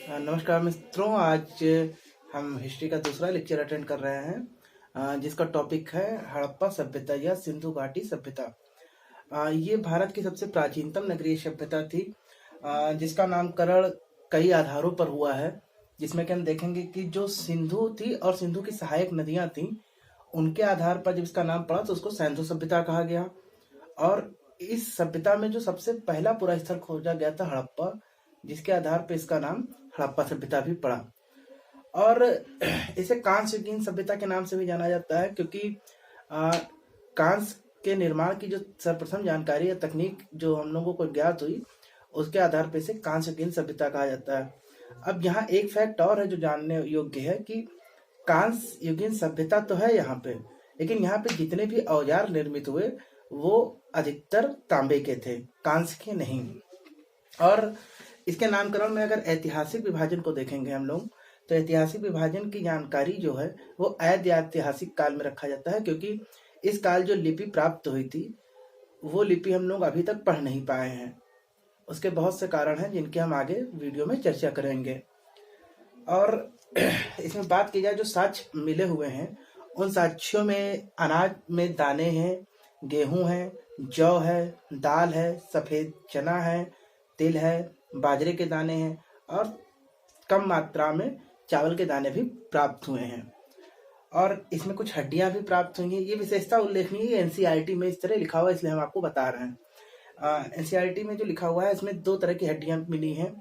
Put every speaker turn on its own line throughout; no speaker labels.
नमस्कार मित्रों। आज हम हिस्ट्री का दूसरा लेक्चर अटेंड कर रहे हैं, जिसका टॉपिक है हड़प्पा सभ्यता या सिंधु घाटी सभ्यता। ये भारत की सबसे प्राचीनतम नगरीय सभ्यता थी, जिसका नामकरण कई आधारों पर हुआ है, जिसमें कि हम देखेंगे कि जो सिंधु थी और सिंधु की सहायक नदियां थीं, उनके आधार पर जब इसका नाम पड़ा तो उसको सिंधु सभ्यता कहा गया। और इस सभ्यता में जो सबसे पहला पूरा स्थल खोजा गया था हड़प्पा, जिसके आधार पर इसका नाम हड़प्पा सभ्यता भी पड़ा। और इसे कांस्य युगीन सभ्यता के नाम से भी जाना जाता है, क्योंकि कांस्य के निर्माण की जो सर्वप्रथम जानकारी या तकनीक जो हम लोगों को ज्ञात हुई, उसके आधार पर इसे कांस्य युगीन सभ्यता कहा जाता है। अब यहाँ एक फैक्ट और है जो जानने योग्य है कि कांस्य युगीन सभ्यता तो है यहाँ पे, लेकिन यहाँ पे जितने भी औजार निर्मित हुए वो अधिकतर तांबे के थे, कांस्य के नहीं। और इसके नामकरण में अगर ऐतिहासिक विभाजन को देखेंगे हम लोग, तो ऐतिहासिक विभाजन की जानकारी जो है वो ऐतिहासिक काल में रखा जाता है, क्योंकि इस काल जो लिपि प्राप्त हुई थी वो लिपि हम लोग अभी तक पढ़ नहीं पाए हैं। उसके बहुत से कारण हैं जिनके हम आगे वीडियो में चर्चा करेंगे। और इसमें बात की जाए जो साक्ष्य मिले हुए हैं, उन साक्ष्यों में अनाज में दाने हैं, गेहूं है, जौ है, दाल है, सफेद चना है, तिल है, बाजरे के दाने हैं और कम मात्रा में चावल के दाने भी प्राप्त हुए हैं। और इसमें कुछ हड्डियां भी प्राप्त हुई हैं। ये विशेषता उल्लेखनीय है, एनसीईआरटी में इस तरह लिखा हुआ है, इसलिए हम आपको बता रहे हैं। एनसीईआरटी में जो लिखा हुआ है इसमें दो तरह की हड्डियां मिली हैं,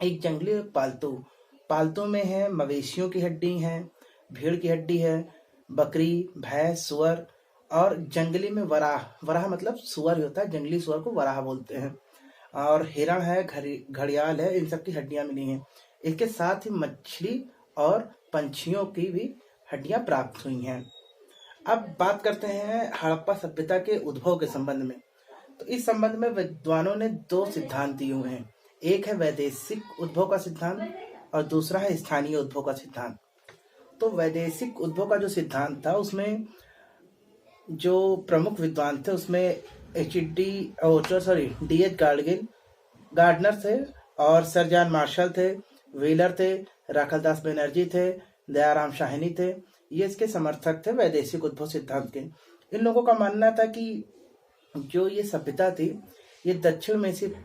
एक जंगली और पालतू। पालतू में है मवेशियों की हड्डी है, भेड़ की हड्डी है, बकरी, भैंस, सुअर। और जंगली में वराह, वराह मतलब सुअर होता है, जंगली सुअर को वराह बोलते हैं। और हिरण है, घड़ियाल है, इन सब की हड्डियां मिली हैं। इसके साथ ही मछली और पंछियों की भी हड्डियां प्राप्त हुई हैं। अब बात करते हैं हड़प्पा सभ्यता के उद्भव के संबंध में। तो इस संबंध में विद्वानों ने दो सिद्धांत दिए हुए हैं, एक है वैदेशिक उद्भव का सिद्धांत और दूसरा है स्थानीय उद्भव का सिद्धांत। तो वैदेशिक उद्भव का जो सिद्धांत था उसमें जो प्रमुख विद्वान थे उसमें डी.एच. गार्डनर थे और सर जॉन मार्शल थे, व्हीलर थे, राखलदास बनर्जी थे, दयाराम शाहनी थे। ये इसके समर्थक थे वैदेशिक उद्भव सिद्धांत के। इन लोगों का मानना था कि जो ये सभ्यता थी ये दक्षिण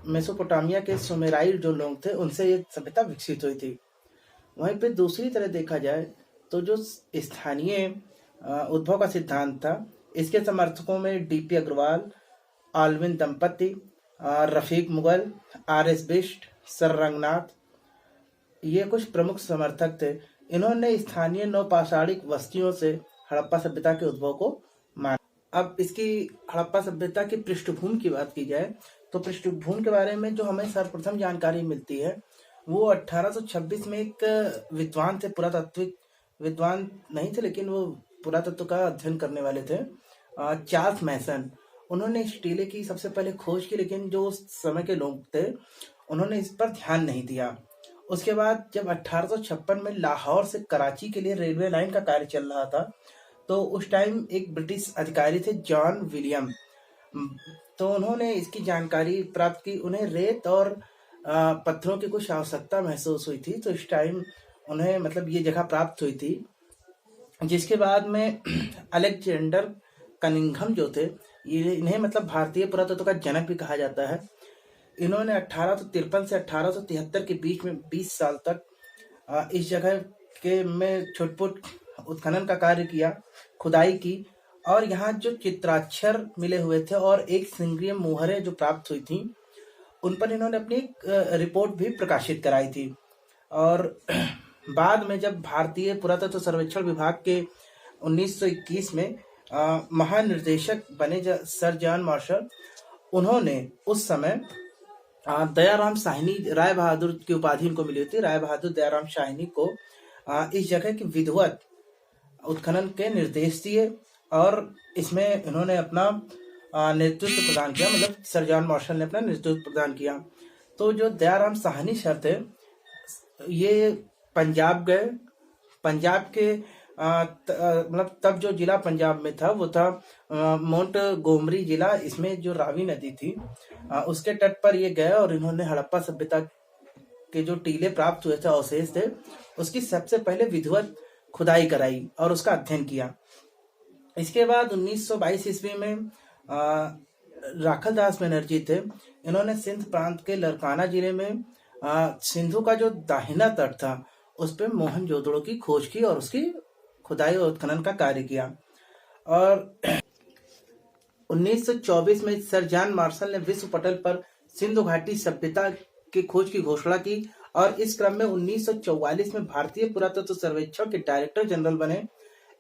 मेसोपोटामिया के सुमेराइट जो लोग थे उनसे ये सभ्यता विकसित हुई थी। वहीं पे दूसरी तरह देखा जाए तो जो स्थानीय उद्भव का सिद्धांत था, इसके समर्थकों में डीपी अग्रवाल, आल्विन दंपति, रफीक मुगल, आर.एस. बिष्ट, सर रंगनाथ, ये कुछ प्रमुख समर्थक थे। इन्होंने स्थानीय नवपाषाणिक वस्तियों से हड़प्पा सभ्यता के उद्भव को माना। अब इसकी हड़प्पा सभ्यता की पृष्ठभूमि की बात की जाए तो पृष्ठभूमि के बारे में जो हमें सर्वप्रथम जानकारी मिलती है वो 1826 में एक विद्वान थे, पुरातात्विक विद्वान नहीं थे लेकिन वो पुरातत्व का अध्ययन करने वाले थे, चार्ल्स मैसन। उन्होंने इस टीले की सबसे पहले खोज की, लेकिन जो उस समय के लोग थे उन्होंने इस पर ध्यान नहीं दिया। उसके बाद जब 1856 में लाहौर से कराची के लिए रेलवे लाइन का कार्य चल रहा था, तो उस टाइम एक ब्रिटिश अधिकारी थे जॉन विलियम, तो उन्होंने इसकी जानकारी प्राप्त की। उन्हें रेत और पत्थरों की कुछ आवश्यकता महसूस हुई थी, तो इस टाइम उन्हें मतलब ये जगह प्राप्त हुई थी, जिसके बाद में अलेक्जेंडर कनिंघम जो थे, ये इन्हें मतलब भारतीय पुरातत्व का जनक भी कहा जाता है। इन्होंने 1853 से 1873 के बीच में 20 साल तक इस जगह के में छोटपुट उत्खनन का कार्य किया, खुदाई की। और यहाँ जो चित्राक्षर मिले हुए थे और एक सिंगीय मुहरें जो प्राप्त हुई थी, उन पर इन्होंने अपनी एक रिपोर्ट भी प्रकाशित कराई थी। और बाद में जब भारतीय पुरातत्व सर्वेक्षण विभाग के 1921 में महानिर्देशक बने सर जॉन मार्शल, उन्होंने उस समय दयाराम शाहनी, राय बहादुर की उपाधि इनको मिली थी, राय बहादुर दयाराम शाहनी को इस जगह की विधिवत उत्खनन के निर्देश दिए और इसमें इन्होंने अपना नेतृत्व प्रदान किया, मतलब सर जॉन मार्शल ने अपना नेतृत्व प्रदान किया। तो जो दयाराम शाहनी सर थे ये पंजाब गए। पंजाब के मतलब तब जो जिला पंजाब में था वो था मोंट गोमरी जिला। इसमें जो रावी नदी थी उसके तट पर ये गए और इन्होंने हड़प्पा सभ्यता के जो टीले प्राप्त हुए थे, अवशेष थे, उसकी सबसे पहले विधिवत खुदाई कराई और उसका अध्ययन किया। इसके बाद 1922 ईस्वी में राखल दास बनर्जी थे, इन्होंने सिंध प्रांत के लरकाना जिले में सिंधु का जो दाहिना तट था उस पर मोहनजोदड़ो की खोज की और उसकी खुदाई और उत्खनन का कार्य किया। और 1924 में सर जॉन मार्शल ने विश्व पटल पर सिंधु घाटी सभ्यता की खोज की घोषणा की और इस क्रम में 1944 में भारतीय पुरातत्व सर्वेक्षण के डायरेक्टर जनरल बने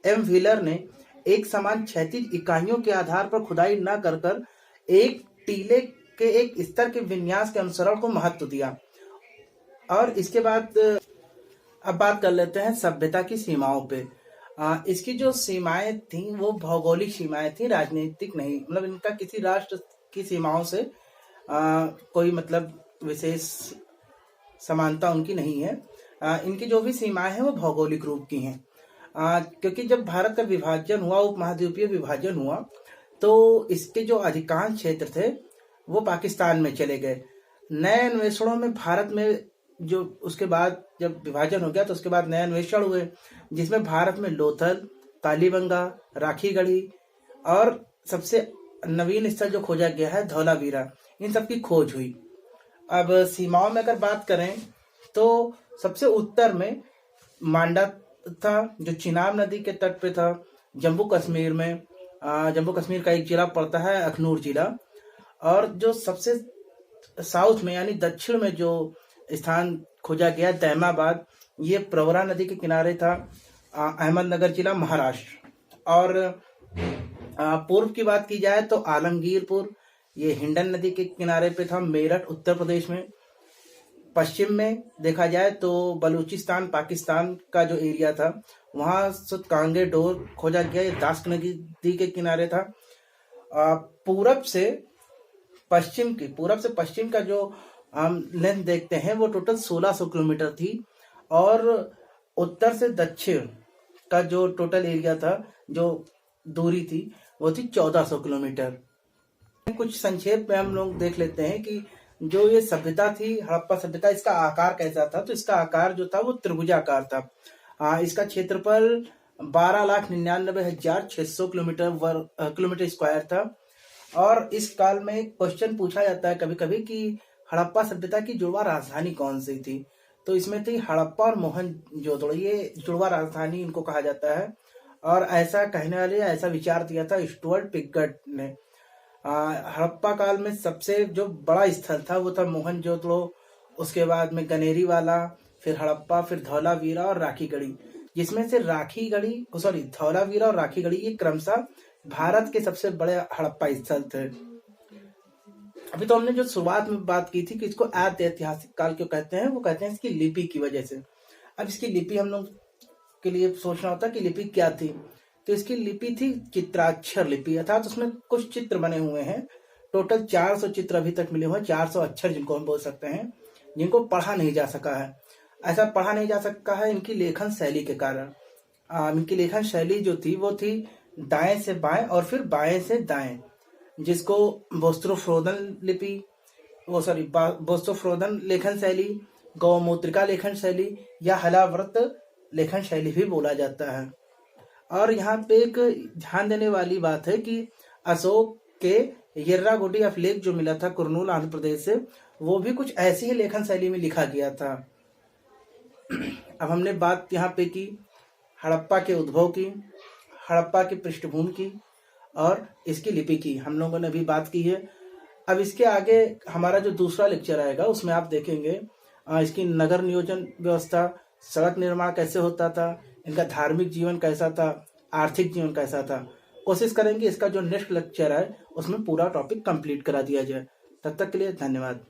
एम व्हीलर ने एक समान क्षैतिज इकाइयों के आधार पर खुदाई न कर एक टीले के एक स्तर के विन्यास के अनुसरण को महत्व दिया। और इसके बाद अब बात कर लेते हैं सभ्यता की सीमाओं पे। इसकी जो सीमाएं थी वो भौगोलिक सीमाएं थी, राजनीतिक नहीं। मतलब इनका किसी राष्ट्र की सीमाओं से कोई मतलब विशेष समानता उनकी नहीं है। इनकी जो भी सीमाएं हैं वो भौगोलिक रूप की हैं। क्योंकि जब भारत का विभाजन हुआ, उपमहाद्वीपीय विभाजन हुआ, तो इसके जो अधिकांश क्षेत्र थे वो पाकिस्तान में चले गए। नए अन्वेषणों में भारत में जो उसके बाद जब विभाजन हो गया तो उसके बाद नए अन्वेषण हुए, जिसमें भारत में लोथल, कालीबंगा, राखीगढ़ी और सबसे नवीन स्थल जो खोजा गया है धौलावीरा, इन सब की खोज हुई। अब सीमाओं में अगर बात करें तो सबसे उत्तर में मांडा था जो चिनाब नदी के तट पे था। जम्मू कश्मीर में जम्मू कश्मीर का एक जिला पड़ता है अखनूर जिला। और जो सबसे साउथ में यानी दक्षिण में जो स्थान खोजा गया दैमाबाद, ये प्रवरा नदी के किनारे था, अहमदनगर जिला महाराष्ट्र। और पूर्व की बात की जाए तो आलमगीरपुर, ये हिंडन नदी के किनारे पे था, मेरठ उत्तर प्रदेश में। पश्चिम में देखा जाए तो बलूचिस्तान पाकिस्तान का जो एरिया था वहाँ सुतकांगे डोर खोजा गया, ये दास्क नदी के किनारे था। पूरब से पश्चिम का जो हम लेंथ देखते हैं वो टोटल 1600 किलोमीटर थी और उत्तर से दक्षिण का जो टोटल एरिया था, जो दूरी थी, वो थी 1400 किलोमीटर। कुछ संक्षेप में हम लोग देख लेते हैं कि जो ये सभ्यता थी हड़प्पा सभ्यता, इसका आकार कैसा था। तो इसका आकार जो था वो त्रिभुजाकार था। इसका क्षेत्रफल 12,99,600 किलोमीटर स्क्वायर था। और इस काल में एक क्वेश्चन पूछा जाता है कभी कभी कि हड़प्पा सभ्यता की जुड़वा राजधानी कौन सी थी। तो इसमें थी हड़प्पा और मोहनजोदड़ो, ये जुड़वा राजधानी इनको कहा जाता है। और ऐसा कहने वाले ऐसा विचार दिया था स्टुअर्ट पिगट ने। हड़प्पा काल में सबसे जो बड़ा स्थल था वो था मोहनजोदड़ो, उसके बाद में गनेरी वाला, फिर हड़प्पा, फिर धौलावीरा और राखीगढ़ी, जिसमें से धौलावीरा और राखीगढ़ी ये क्रमशः भारत के सबसे बड़े हड़प्पा स्थल थे। अभी तो हमने जो शुरुआत में बात की थी कि इसको ऐतिहासिक काल क्यों कहते हैं, वो कहते हैं इसकी लिपि की वजह से। अब इसकी लिपि हम लोग के लिए सोचना होता है कि लिपि क्या थी। तो इसकी लिपि थी चित्राक्षर लिपि, अर्थात उसमें कुछ चित्र बने हुए हैं। टोटल 400 चित्र अभी तक मिले हुए हैं, 400 अक्षर जिनको हम बोल सकते हैं, जिनको पढ़ा नहीं जा सका है। ऐसा पढ़ा नहीं जा सका है इनकी लेखन शैली के कारण। इनकी लेखन शैली जो थी वो थी दाएं से बाएं और फिर बाएं से दाएं, जिसको बोस्टोफ्रोदन लेखन शैली, गौमूत्रिका लेखन शैली या हलाव्रत लेखन शैली भी बोला जाता है। और यहाँ पे एक ध्यान देने वाली बात है कि अशोक के येर्रागुडी ऑफ लेक जो मिला था कुरनूल आंध्र प्रदेश से, वो भी कुछ ऐसी ही लेखन शैली में लिखा गया था। अब हमने बात यहाँ पे की हड़प्पा के उद्भव की, हड़प्पा की पृष्ठभूमि की और इसकी लिपि की हम लोगों ने अभी बात की है। अब इसके आगे हमारा जो दूसरा लेक्चर आएगा उसमें आप देखेंगे इसकी नगर नियोजन व्यवस्था, सड़क निर्माण कैसे होता था, इनका धार्मिक जीवन कैसा था, आर्थिक जीवन कैसा था। कोशिश करेंगे इसका जो नेक्स्ट लेक्चर है उसमें पूरा टॉपिक कंप्लीट करा दिया जाए। तब तक के लिए धन्यवाद।